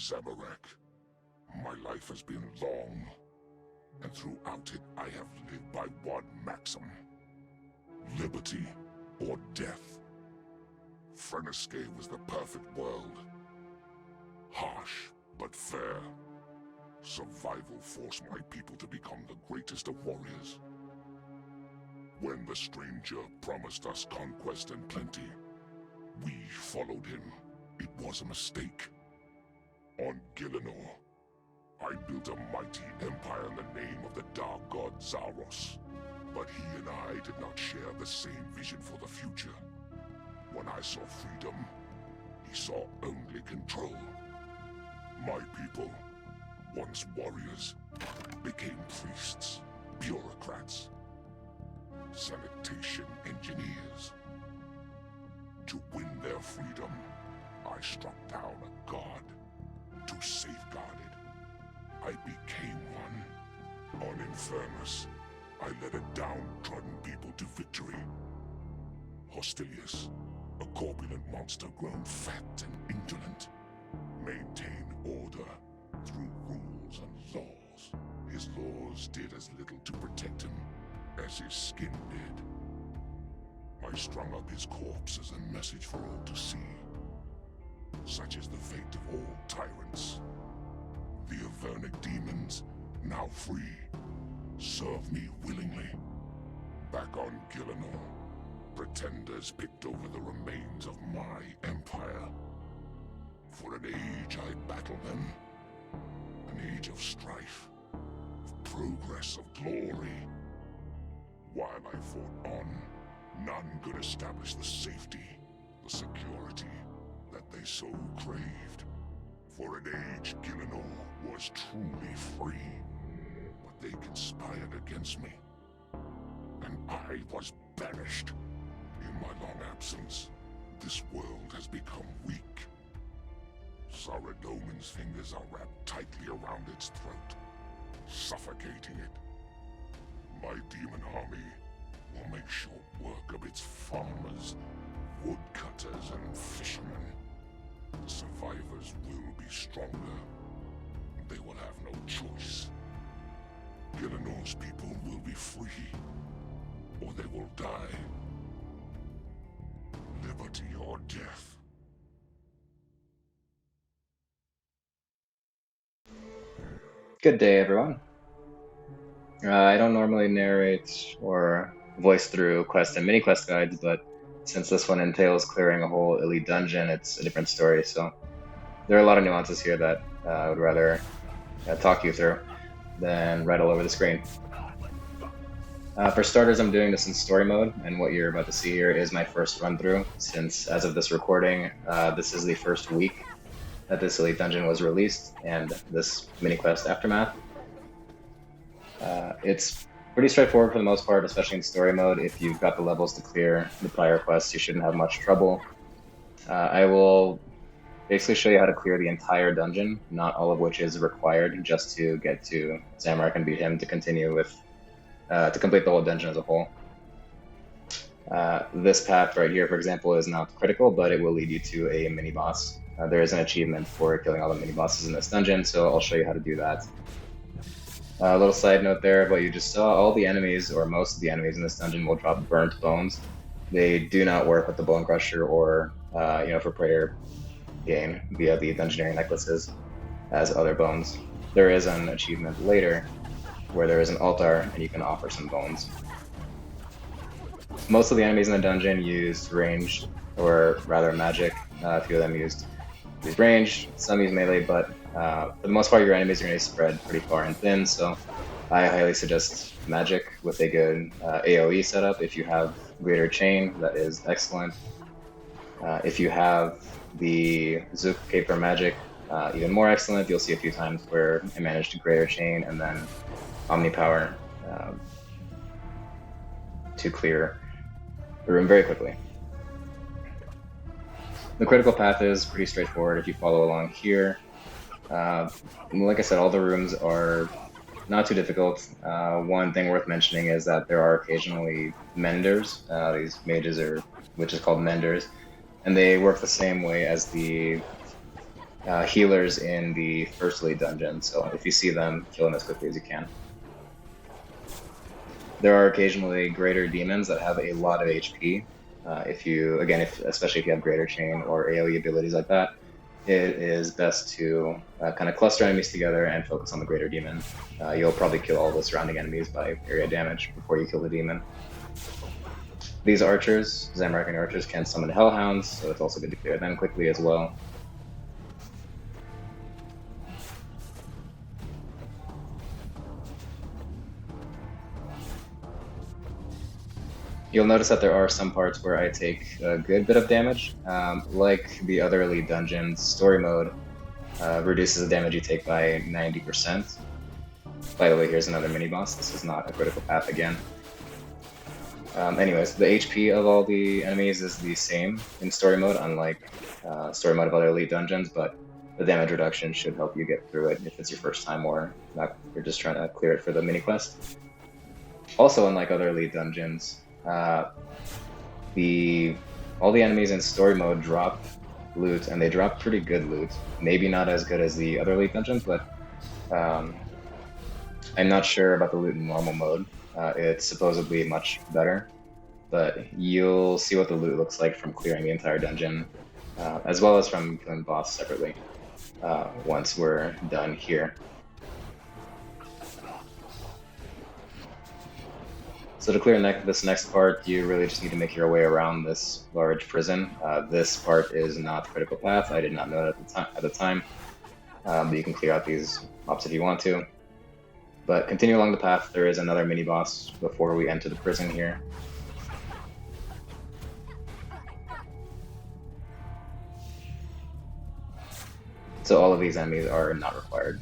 Zamorak. My life has been long, and throughout it I have lived by one maxim: liberty or death. RUNESCAPE was the perfect world. Harsh, but fair. Survival forced my people to become the greatest of warriors. When the stranger promised us conquest and plenty, we followed him. It was a mistake. On Gielinor, I built a mighty empire in the name of the dark god Zaros. But he and I did not share the same vision for the future. When I saw freedom, he saw only control. My people, once warriors, became priests, bureaucrats, sanitation engineers. To win their freedom, I struck down a god. To safeguard it, I became one. On Infernus, I led a downtrodden people to victory. Hostilius, a corpulent monster grown fat and indolent, maintained order through rules and laws. His laws did as little to protect him as his skin did. I strung up his corpse as a message for all to see. Such is the fate of all tyrants. The Avernic demons, now free, serve me willingly. Back on Gielinor, pretenders picked over the remains of my empire. For an age I battled them. An age of strife, of progress, of glory. While I fought on, none could establish the safety, the security that they so craved. For an age, Gielinor was truly free. But they conspired against me, and I was banished. In my long absence, this world has become weak. Saradomin's fingers are wrapped tightly around its throat, suffocating it. My demon army will make short work of its farmers, woodcutters, and fishermen. The survivors will be stronger. They will have no choice. Gielinor's people will be free, or they will die. Liberty or death. Good day, everyone. I don't normally narrate or voice through quest and mini-quest guides, but since this one entails clearing a whole elite dungeon, it's a different story, so there are a lot of nuances here that I would rather talk you through than write all over the screen. For starters, I'm doing this in story mode, and what you're about to see here is my first run-through, since as of this recording, this is the first week that this elite dungeon was released, and this mini-quest Aftermath. It's pretty straightforward for the most part, especially in story mode. If you've got the levels to clear the prior quests, you shouldn't have much trouble. I will basically show you how to clear the entire dungeon, not all of which is required just to get to Zamorak and beat him to continue with, to complete the whole dungeon as a whole. This path right here, for example, is not critical, but it will lead you to a mini-boss. There is an achievement for killing all the mini-bosses in this dungeon, so I'll show you how to do that. A little side note there of what you just saw, all the enemies, or most of the enemies in this dungeon, will drop burnt bones. They do not work with the Bone Crusher or, for prayer gain via the Dungeoneering necklaces as other bones. There is an achievement later where there is an altar and you can offer some bones. Most of the enemies in the dungeon used ranged, or rather magic. A few of them used range, some use melee, but for the most part your enemies are going to spread pretty far and thin, so I highly suggest magic with a good AoE setup. If you have Greater Chain, that is excellent. If you have the Zook Cape magic, even more excellent. You'll see a few times where I managed to Greater Chain and then Omnipower to clear the room very quickly. The critical path is pretty straightforward if you follow along here. Like I said, all the rooms are not too difficult. One thing worth mentioning is that there are occasionally menders. These mages which is called menders, and they work the same way as the healers in the first elite dungeon, so if you see them, kill them as quickly as you can. There are occasionally greater demons that have a lot of HP. Especially if you have greater chain or AoE abilities like that, it is best to kind of cluster enemies together and focus on the greater demon. You'll probably kill all the surrounding enemies by area damage before you kill the demon. These archers, Zamorakian archers, can summon hellhounds, so it's also good to clear them quickly as well. You'll notice that there are some parts where I take a good bit of damage. Like the other elite dungeons, story mode reduces the damage you take by 90%. By the way, here's another mini-boss. This is not a critical path again. Anyways, the HP of all the enemies is the same in story mode, unlike story mode of other elite dungeons, but the damage reduction should help you get through it if it's your first time or you're just trying to clear it for the mini-quest. Also, unlike other elite dungeons, all the enemies in story mode drop loot, and they drop pretty good loot. Maybe not as good as the other elite dungeons, but I'm not sure about the loot in normal mode. It's supposedly much better, but you'll see what the loot looks like from clearing the entire dungeon, as well as from killing the boss separately once we're done here. So to clear this next part, you really just need to make your way around this large prison. This part is not the critical path. I did not know it at the time, but you can clear out these mobs if you want to. But continue along the path. There is another mini-boss before we enter the prison here. So all of these enemies are not required.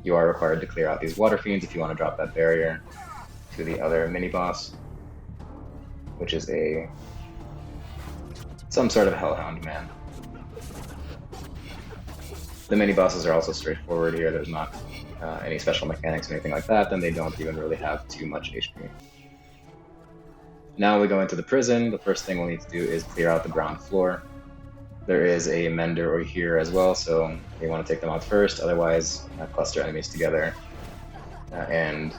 You are required to clear out these Waterfiends if you want to drop that barrier to the other mini-boss, which is some sort of hellhound man. The mini-bosses are also straightforward here. There's not any special mechanics or anything like that, then they don't even really have too much HP. Now we go into the prison. The first thing we'll need to do is clear out the ground floor. There is a mender over here as well, so you want to take them out first, otherwise cluster enemies together and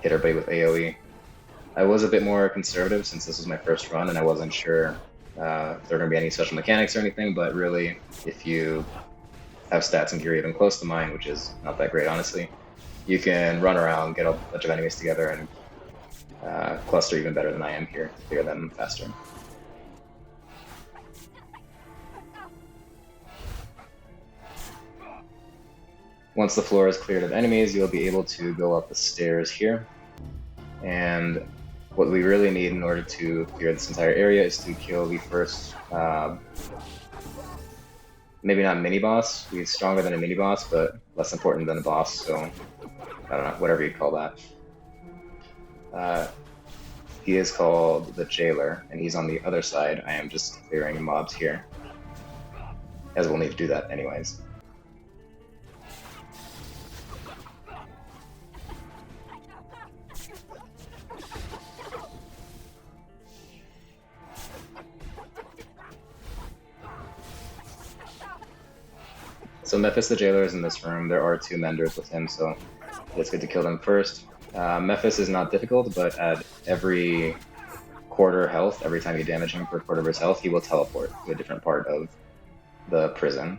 hit everybody with AoE. I was a bit more conservative since this was my first run and I wasn't sure if there were going to be any special mechanics or anything, but really, if you have stats and gear even close to mine, which is not that great honestly, you can run around, get a bunch of enemies together, and cluster even better than I am here to clear them faster. Once the floor is cleared of enemies, you'll be able to go up the stairs here. And what we really need in order to clear this entire area is to kill the first, maybe not mini-boss. He's stronger than a mini-boss, but less important than a boss, so I don't know, whatever you call that. He is called the Jailer, and he's on the other side. I am just clearing mobs here, as we'll need to do that anyways. So Mefis the Jailer is in this room. There are two menders with him, so it's good to kill them first. Mefis is not difficult, but at every quarter health, every time you damage him for a quarter of his health, he will teleport to a different part of the prison.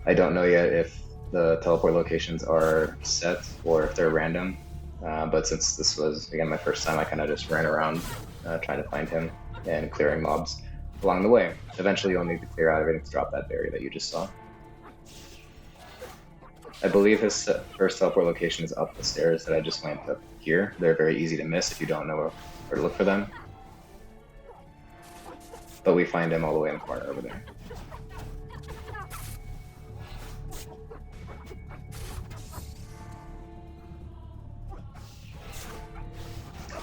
I don't know yet if the teleport locations are set or if they're random, but since this was, again, my first time, I kind of just ran around trying to find him and clearing mobs along the way. Eventually you'll need to clear out everything to drop that barrier that you just saw. I believe his first teleport location is up the stairs that I just went up here. They're very easy to miss if you don't know where to look for them. But we find him all the way in the corner over there.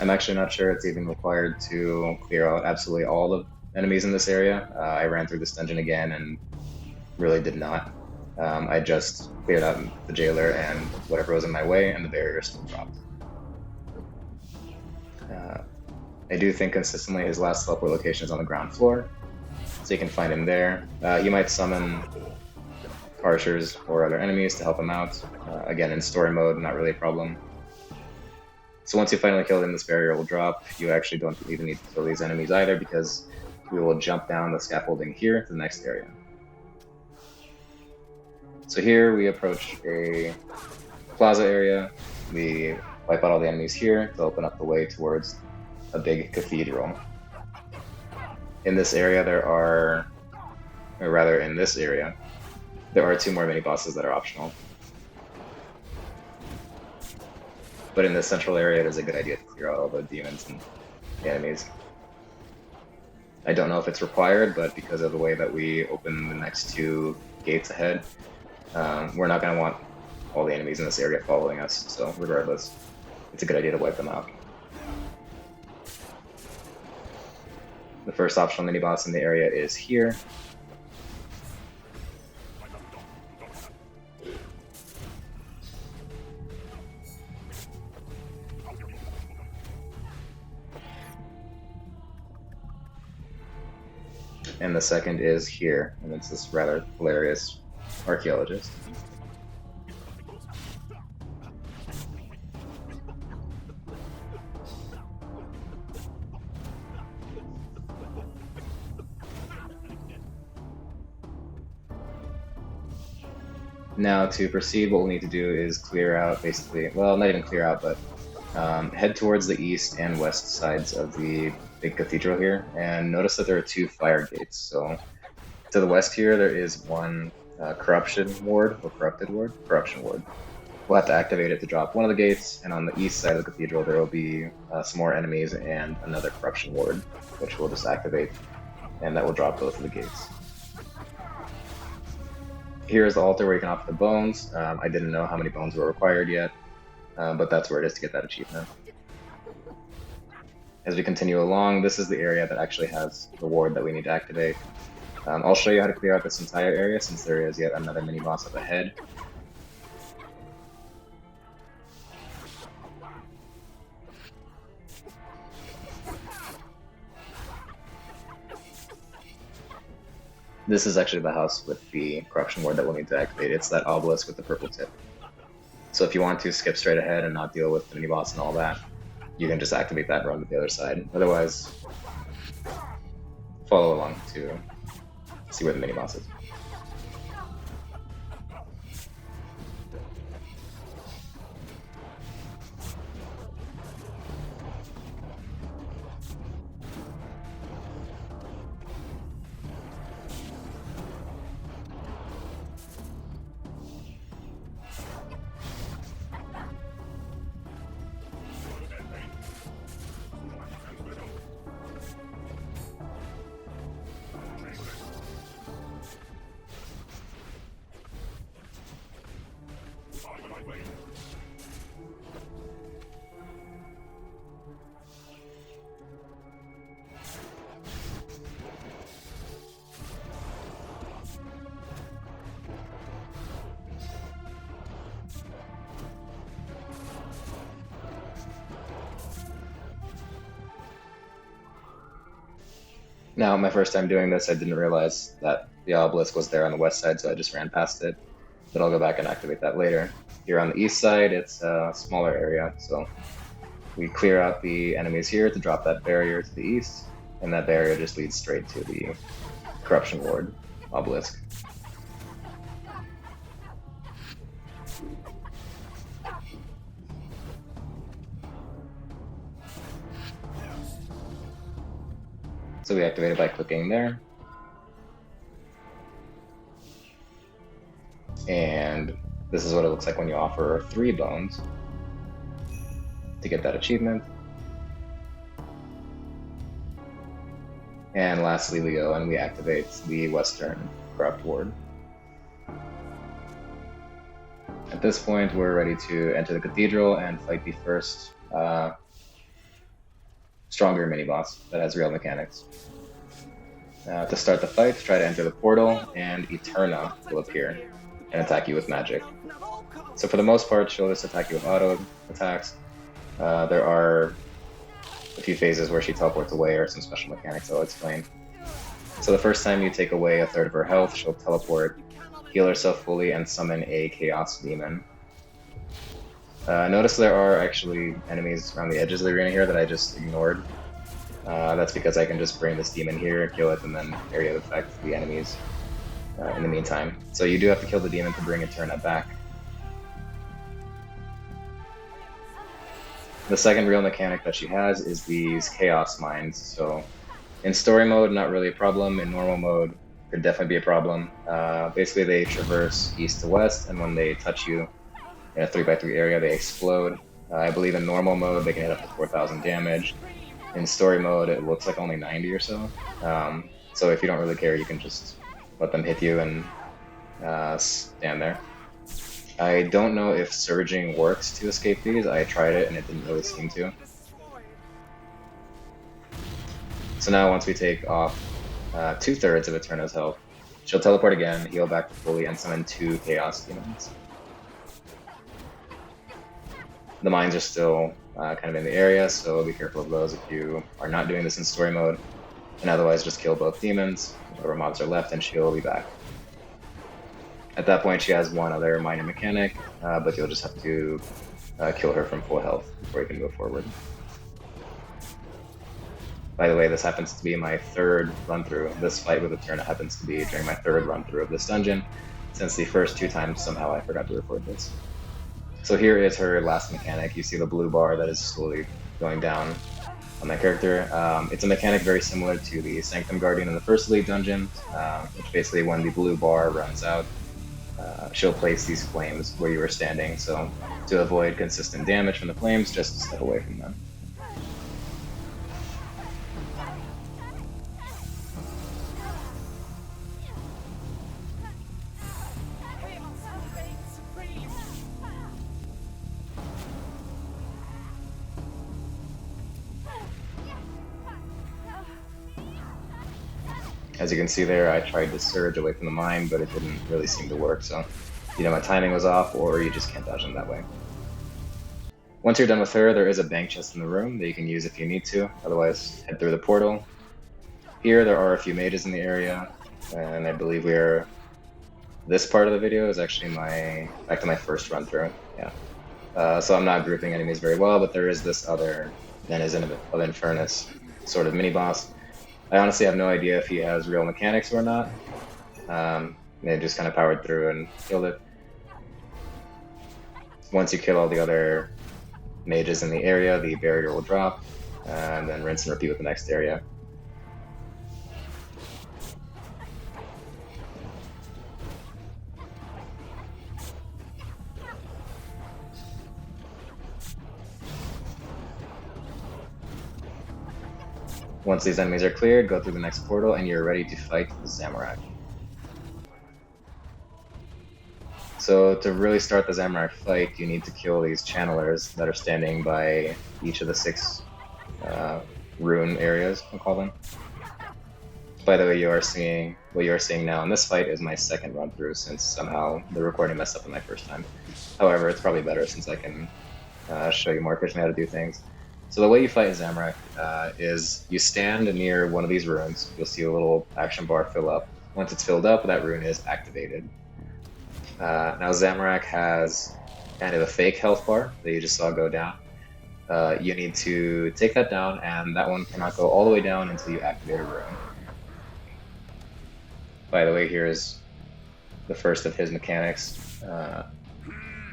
I'm actually not sure it's even required to clear out absolutely all the enemies in this area. I ran through this dungeon again and really did not. I just cleared out the Jailer and whatever was in my way, and the barrier still dropped. I do think consistently his last teleport location is on the ground floor. So you can find him there. You might summon archers or other enemies to help him out. Again, in story mode, not really a problem. So once you finally kill him, this barrier will drop. You actually don't even need to kill these enemies either, because we will jump down the scaffolding here to the next area. So here we approach a plaza area. We wipe out all the enemies here to open up the way towards a big cathedral. In this area there are, or rather in this area, there are 2 more mini-bosses that are optional. But in this central area, it is a good idea to clear out all the demons and the enemies. I don't know if it's required, but because of the way that we open the next 2 gates ahead, we're not going to want all the enemies in this area following us, so regardless, it's a good idea to wipe them out. The first optional mini-boss in the area is here. And the second is here, and it's this rather hilarious Archaeologist. Now to proceed, what we'll need to do is clear out, basically, well, not even clear out, but head towards the east and west sides of the big cathedral here, and notice that there are 2 fire gates. So to the west here, there is one corruption ward. We'll have to activate it to drop one of the gates, and on the east side of the cathedral there will be some more enemies and another corruption ward, which we'll just activate, and that will drop both of the gates. Here is the altar where you can opt the bones. I didn't know how many bones were required yet, but that's where it is to get that achievement. As we continue along, this is the area that actually has the ward that we need to activate. I'll show you how to clear out this entire area, since there is yet another mini-boss up ahead. This is actually the house with the corruption ward that we'll need to activate. It's that obelisk with the purple tip. So if you want to skip straight ahead and not deal with the mini-boss and all that, you can just activate that and run to the other side. Otherwise, follow along to see where the mini-boss is. Now, my first time doing this, I didn't realize that the obelisk was there on the west side, so I just ran past it. But I'll go back and activate that later. Here on the east side, it's a smaller area, so we clear out the enemies here to drop that barrier to the east, and that barrier just leads straight to the corruption ward obelisk. So we activate it by clicking there. And this is what it looks like when you offer 3 bones to get that achievement. And lastly, we go and we activate the Western Corrupt Ward. At this point, we're ready to enter the Cathedral and fight the first stronger mini-boss that has real mechanics. To start the fight, try to enter the portal, and Eterna will appear and attack you with magic. So for the most part, she'll just attack you with auto attacks. There are a few phases where she teleports away or some special mechanics I'll explain. So the first time you take away a third of her health, she'll teleport, heal herself fully, and summon a Chaos Demon. Notice there are actually enemies around the edges of the arena here that I just ignored. That's because I can just bring this demon here, kill it, and then area effect the enemies in the meantime. So you do have to kill the demon to bring Eterna back. The second real mechanic that she has is these Chaos Mines. So in story mode, not really a problem. In normal mode, could definitely be a problem. Basically, they traverse east to west, and when they touch you in a 3x3 area, they explode. I believe in normal mode, they can hit up to 4,000 damage. In story mode, it looks like only 90 or so. So if you don't really care, you can just let them hit you and stand there. I don't know if surging works to escape these. I tried it and it didn't really seem to. So now once we take off 2/3 of Eterna's health, she'll teleport again, heal back to fully, and summon 2 Chaos Demons. The mines are still kind of in the area, so be careful of those if you are not doing this in story mode. And otherwise just kill both demons, whatever mobs are left, and she'll be back. At that point she has one other minor mechanic, but you'll just have to kill her from full health before you can move forward. By the way, this happens to be my third run-through. This fight with Eterna happens to be during my third run-through of this dungeon, since the first 2 times somehow I forgot to record this. So here is her last mechanic. You see the blue bar that is slowly going down on that character. It's a mechanic very similar to the Sanctum Guardian in the first Elite dungeon, which basically when the blue bar runs out, she'll place these flames where you were standing, so to avoid consistent damage from the flames, just step away from them. As you can see there, I tried to surge away from the mine, but it didn't really seem to work, so either my timing was off, or you just can't dodge them that way. Once you're done with her, there is a bank chest in the room that you can use if you need to, otherwise head through the portal. Here there are a few mages in the area, and I believe this part of the video is actually back to my first run through, yeah. So I'm not grouping enemies very well, but there is this other denizen of Infernus, sort of mini-boss. I honestly have no idea if he has real mechanics or not. They just kind of powered through and killed it. Once you kill all the other mages in the area, the barrier will drop, and then rinse and repeat with the next area. Once these enemies are cleared, go through the next portal and you're ready to fight Zamorak. So to really start the Zamorak fight, you need to kill these channelers that are standing by each of the 6 rune areas, I'll call them. By the way, what you are seeing now in this fight is my second run through, since somehow the recording messed up on my first time. However, it's probably better since I can show you more efficiently how to do things. So the way you fight Zamorak is you stand near one of these runes. You'll see a little action bar fill up. Once it's filled up, that rune is activated. Now Zamorak has kind of a fake health bar that you just saw go down. You need to take that down, and that one cannot go all the way down until you activate a rune. By the way, here's the first of his mechanics.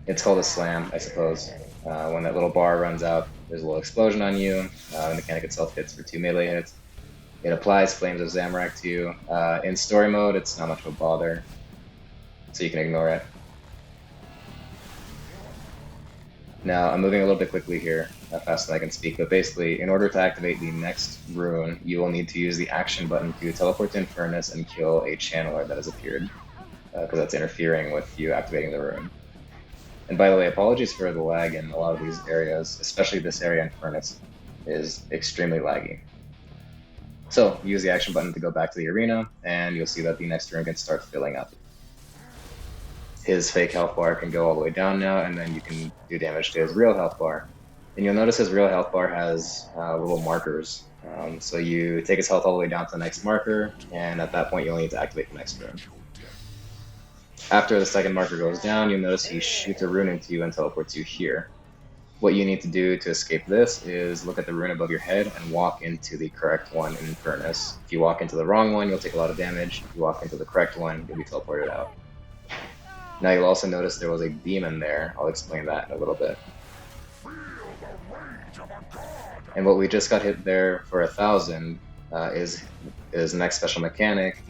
It's called a slam, I suppose. When that little bar runs out, there's a little explosion on you. The mechanic itself hits for 2 melee hits. It applies Flames of Zamorak to you. In story mode, it's not much of a bother, so you can ignore it. Now, I'm moving a little bit quickly here, faster than I can speak, but basically, in order to activate the next rune, you will need to use the action button to teleport to Infernus and kill a channeler that has appeared, because that's interfering with you activating the rune. And by the way, apologies for the lag in a lot of these areas, especially this area. Infernus is extremely laggy. So, use the action button to go back to the arena, and you'll see that the next rune can start filling up. His fake health bar can go all the way down now, and then you can do damage to his real health bar And you'll notice his real health bar has little markers. So you take his health all the way down to the next marker, and at that point you'll need to activate the next rune. After the second marker goes down, you'll notice he shoots a rune into you and teleports you here. What you need to do to escape this is look at the rune above your head and walk into the correct one in Infernus. If you walk into the wrong one, you'll take a lot of damage. If you walk into the correct one, you'll be teleported out. Now you'll also notice there was a demon there. I'll explain that in a little bit. And what we just got hit there for 1,000 is next special mechanic.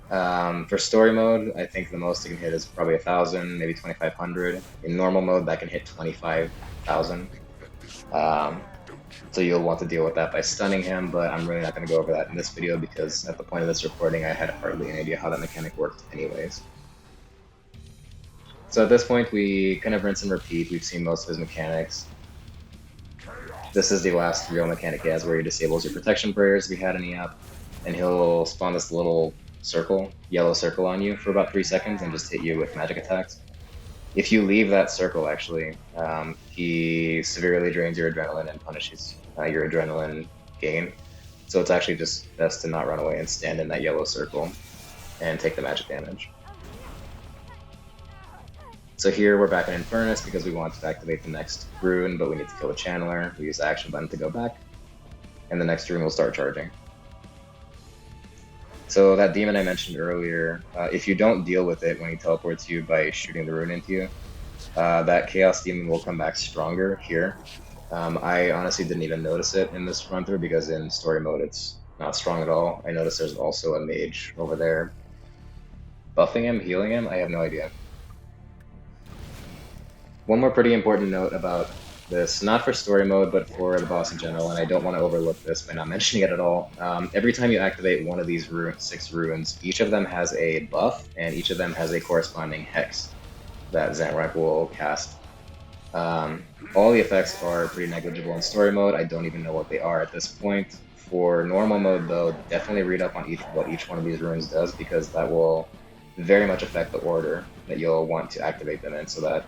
For story mode, I think the most it can hit is probably 1,000, maybe 2,500. In normal mode, that can hit 25,000. So you'll want to deal with that by stunning him, but I'm really not going to go over that in this video because at the point of this recording, I had hardly any idea how that mechanic worked anyways. So at this point, we kind of rinse and repeat. We've seen most of his mechanics. This is the last real mechanic he has where he disables your protection prayers if he had any up, and he'll spawn this little circle, yellow circle on you for about 3 seconds and just hit you with magic attacks. If you leave that circle, actually, he severely drains your adrenaline and punishes your adrenaline gain. So it's actually just best to not run away and stand in that yellow circle and take the magic damage. So here we're back in Infernus because we want to activate the next rune, but we need to kill the channeler. We use the action button to go back, and the next rune will start charging. So that demon I mentioned earlier, if you don't deal with it when he teleports you by shooting the rune into you, that Chaos Demon will come back stronger here. I honestly didn't even notice it in this run-through because in story mode it's not strong at all. I noticed there's also a mage over there buffing him, healing him, I have no idea. One more pretty important note about this, not for story mode, but for the boss in general, and I don't want to overlook this by not mentioning it at all. Every time you activate one of these 6 runes, each of them has a buff, and each of them has a corresponding hex that Zamorak will cast. All the effects are pretty negligible in story mode. I don't even know what they are at this point. For normal mode, though, definitely read up on what each one of these runes does, because that will very much affect the order that you'll want to activate them in, so that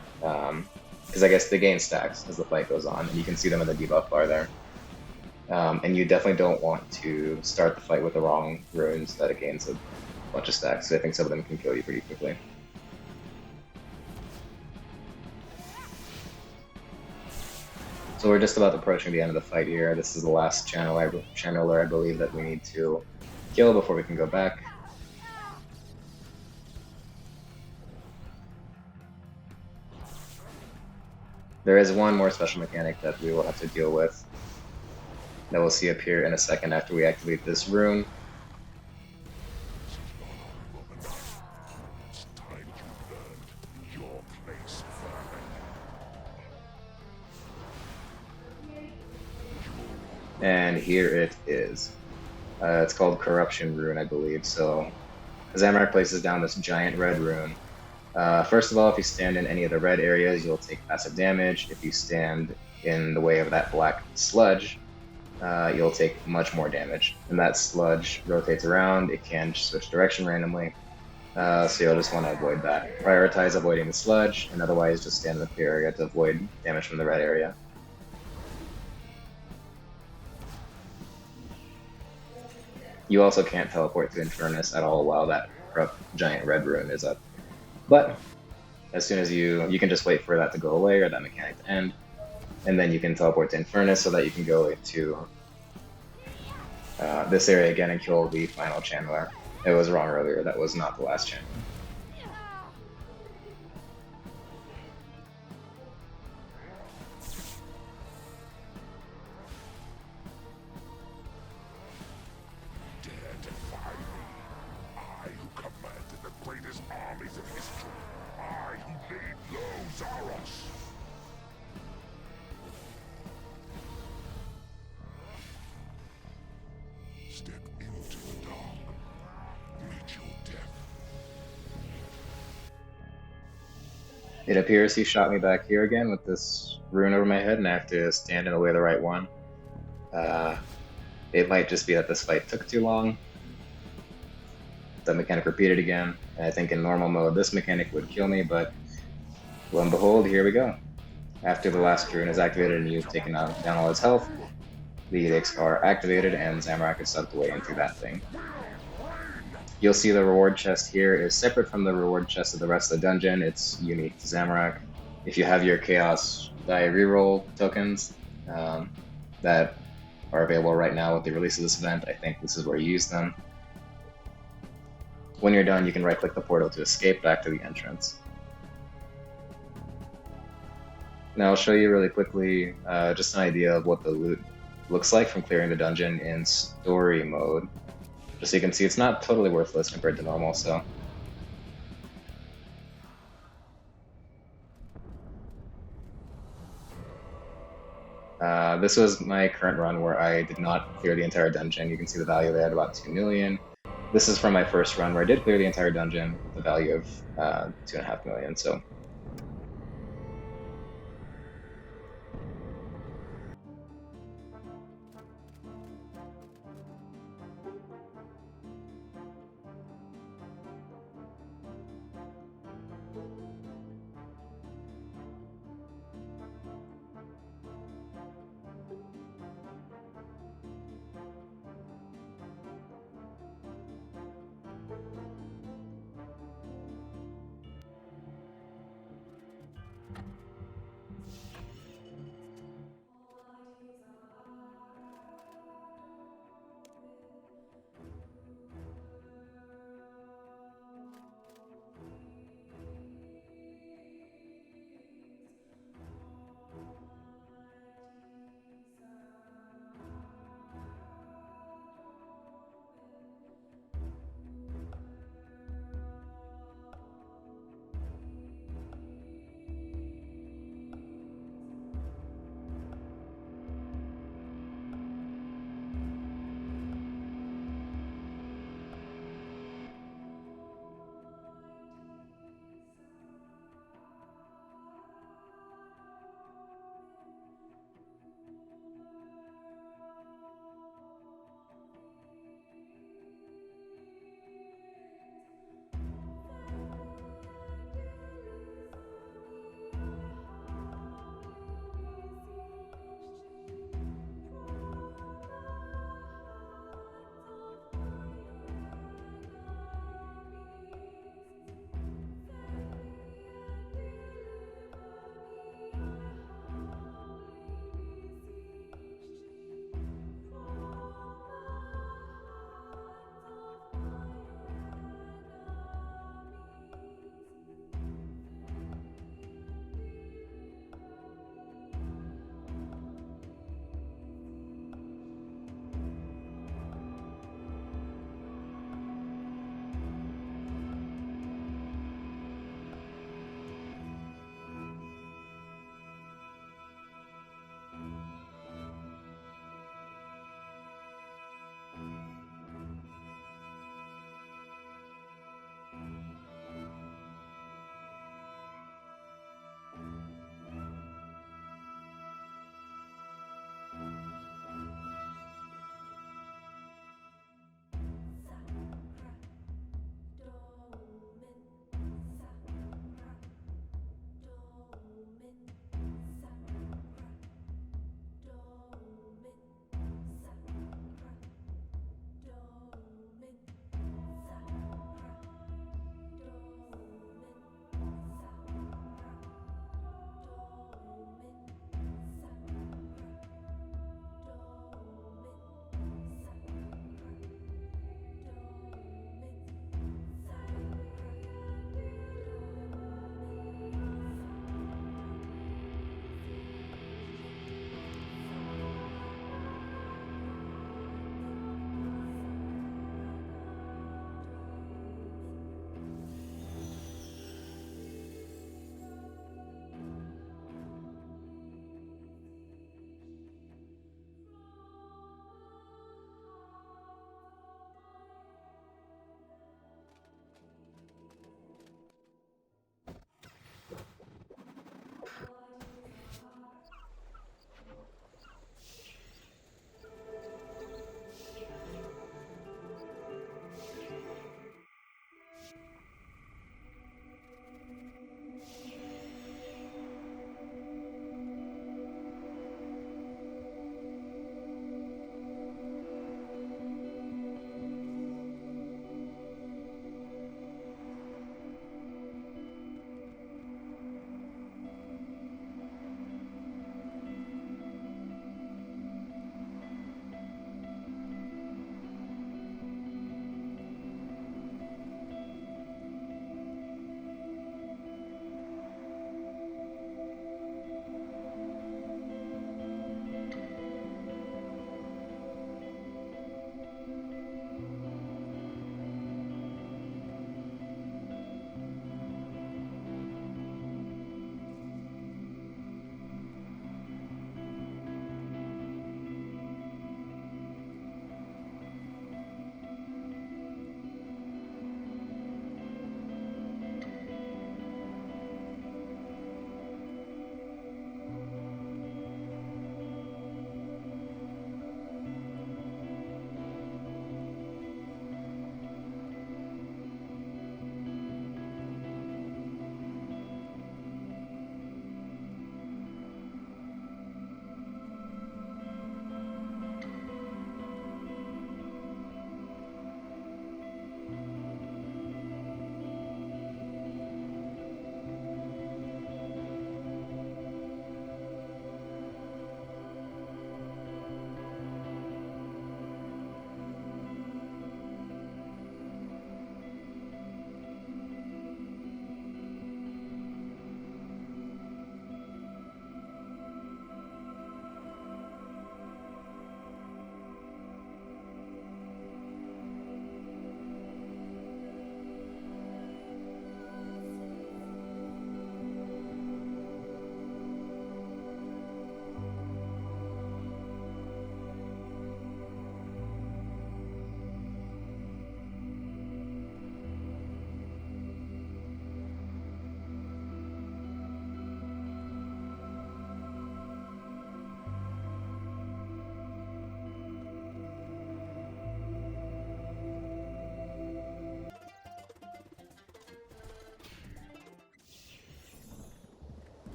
because I guess they gain stacks as the fight goes on, and you can see them in the debuff bar there. And you definitely don't want to start the fight with the wrong runes that it gains a bunch of stacks, so I think some of them can kill you pretty quickly. So we're just about approaching the end of the fight here. This is the last channeler I believe that we need to kill before we can go back. There is one more special mechanic that we will have to deal with that we'll see appear in a second after we activate this rune. And here it is. It's called Corruption Rune, I believe. So Zamorak places down this giant red rune. First of all, if you stand in any of the red areas, you'll take passive damage. If you stand in the way of that black sludge, you'll take much more damage. And that sludge rotates around, it can switch direction randomly, so you'll just want to avoid that. Prioritize avoiding the sludge, and otherwise just stand in the clear area to avoid damage from the red area. You also can't teleport to Infernus at all while that giant red rune is up. But as soon as you can just wait for that to go away or that mechanic to end, and then you can teleport to Infernus so that you can go into this area again and kill the final channeler. It was wrong earlier, that was not the last channeler. Step into the dark. Meet your death. It appears he shot me back here again with this rune over my head, and I have to stand in the way of the right one. It might just be that this fight took too long. The mechanic repeated again, and I think in normal mode this mechanic would kill me, but lo and behold, here we go. After the last rune is activated and you've taken down all its health, the edicts are activated and Zamorak is sucked away into that thing. You'll see the reward chest here is separate from the reward chest of the rest of the dungeon. It's unique to Zamorak. If you have your Chaos Die reroll tokens that are available right now with the release of this event, I think this is where you use them. When you're done, you can right-click the portal to escape back to the entrance. Now I'll show you really quickly just an idea of what the loot looks like from clearing the dungeon in story mode. Just so you can see it's not totally worthless compared to normal, so. This was my current run where I did not clear the entire dungeon. You can see the value there at about 2 million. This is from my first run where I did clear the entire dungeon with the value of 2.5 million, so